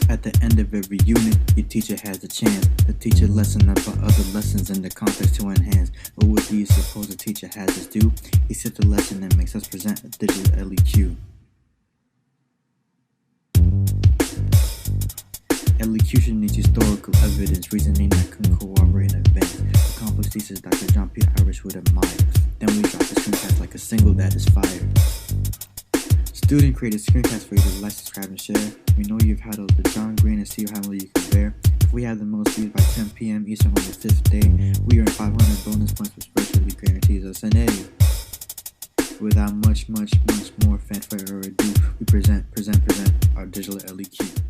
At the end of every unit, your teacher has a chance to teach a lesson about other lessons in the context to enhance. What would you suppose a teacher has us do? He sets a lesson and makes us present a digital LEQ. Elocution needs historical evidence, reasoning that can corroborate events. The complex thesis Dr. John P. Irish would admire. Then we drop the screencast like a single that is fired. Student created screencast for you to like, subscribe, and share. We know you've had the John Green and see how little you can bear. If we have the most views by 10 p.m. Eastern on the 5th day, we earn 500 bonus points, which virtually guarantees us an A. Without much more fanfare or ado, we present our digital LEQ.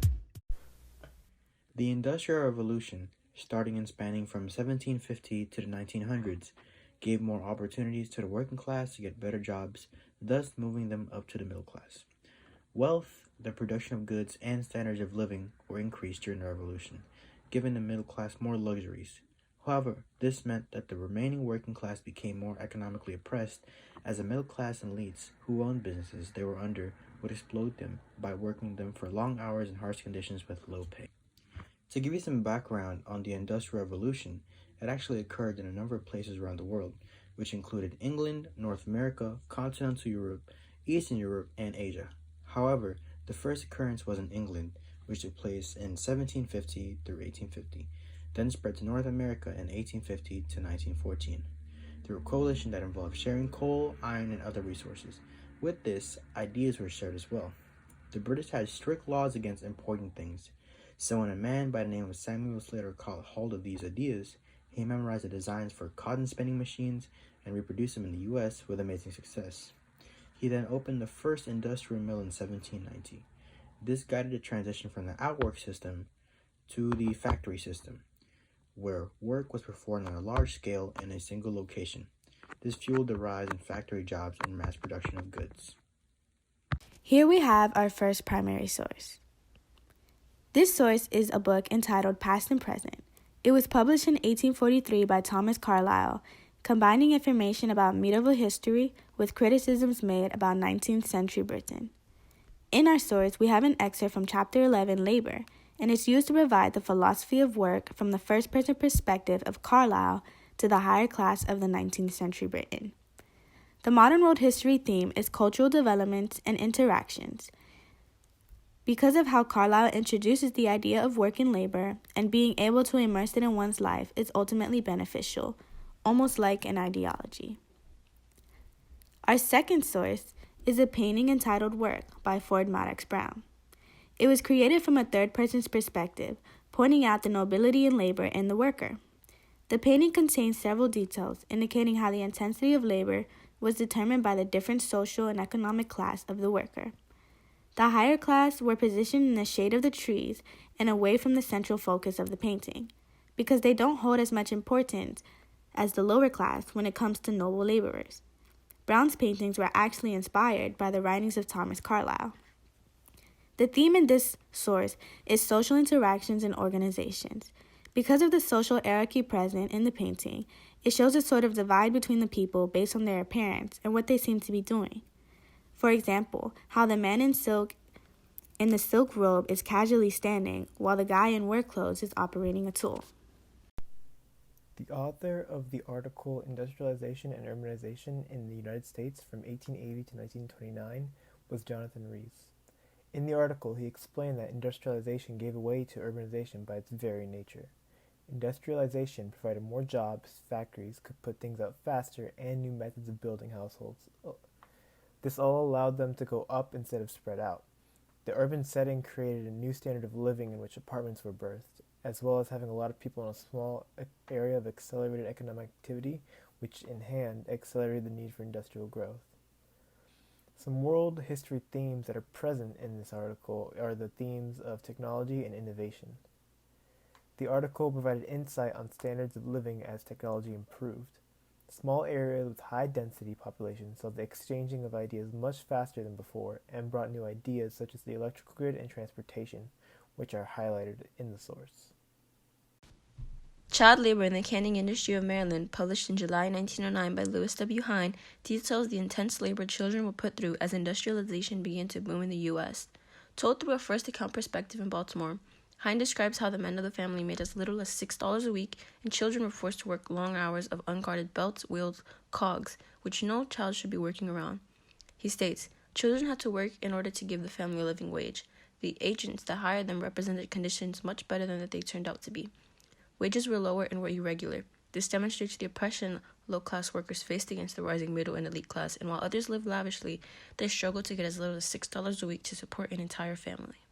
The Industrial Revolution, starting and spanning from 1750 to the 1900s, gave more opportunities to the working class to get better jobs, thus moving them up to the middle class. Wealth, the production of goods, and standards of living were increased during the revolution, giving the middle class more luxuries. However, this meant that the remaining working class became more economically oppressed, as the middle class and elites who owned businesses they were under would exploit them by working them for long hours and harsh conditions with low pay. To give you some background on the Industrial Revolution, it actually occurred in a number of places around the world, which included England, North America, continental Europe, Eastern Europe, and Asia. However, the first occurrence was in England, which took place in 1750 through 1850, then spread to North America in 1850 to 1914, through a coalition that involved sharing coal, iron, and other resources. With this, ideas were shared as well. The British had strict laws against importing things, so when a man by the name of Samuel Slater caught hold of these ideas, he memorized the designs for cotton spinning machines and reproduced them in the U.S. with amazing success. He then opened the first industrial mill in 1790. This guided the transition from the outwork system to the factory system, where work was performed on a large scale in a single location. This fueled the rise in factory jobs and mass production of goods. Here we have our first primary source. This source is a book entitled Past and Present. It was published in 1843 by Thomas Carlyle, combining information about medieval history with criticisms made about 19th century Britain. In our source, we have an excerpt from Chapter 11, Labor, and it's used to provide the philosophy of work from the first-person perspective of Carlyle to the higher class of the 19th century Britain. The modern world history theme is cultural developments and interactions. Because of how Carlyle introduces the idea of work and labor, and being able to immerse it in one's life is ultimately beneficial, almost like an ideology. Our second source is a painting entitled Work by Ford Madox Brown. It was created from a third person's perspective, pointing out the nobility in labor in the worker. The painting contains several details indicating how the intensity of labor was determined by the different social and economic class of the worker. The higher class were positioned in the shade of the trees and away from the central focus of the painting, because they don't hold as much importance as the lower class when it comes to noble laborers. Brown's paintings were actually inspired by the writings of Thomas Carlyle. The theme in this source is social interactions and organizations. Because of the social hierarchy present in the painting, it shows a sort of divide between the people based on their appearance and what they seem to be doing. For example, how the man in the silk robe is casually standing while the guy in work clothes is operating a tool. The author of the article Industrialization and Urbanization in the United States from 1880 to 1929 was Jonathan Rees. In the article, he explained that industrialization gave way to urbanization by its very nature. Industrialization provided more jobs, factories could put things out faster, and new methods of building households. This all allowed them to go up instead of spread out. The urban setting created a new standard of living in which apartments were birthed, as well as having a lot of people in a small area of accelerated economic activity, which in hand accelerated the need for industrial growth. Some world history themes that are present in this article are the themes of technology and innovation. The article provided insight on standards of living as technology improved. Small areas with high-density populations saw the exchanging of ideas much faster than before and brought new ideas such as the electrical grid and transportation, which are highlighted in the source. Child Labor in the Canning Industry of Maryland, published in July 1909 by Lewis W. Hine, details the intense labor children were put through as industrialization began to boom in the U.S. Told through a first-account perspective in Baltimore, Hine describes how the men of the family made as little as $6 a week, and children were forced to work long hours of unguarded belts, wheels, cogs, which no child should be working around. He states, children had to work in order to give the family a living wage. The agents that hired them represented conditions much better than that they turned out to be. Wages were lower and were irregular. This demonstrates the oppression low-class workers faced against the rising middle and elite class, and while others lived lavishly, they struggled to get as little as $6 a week to support an entire family.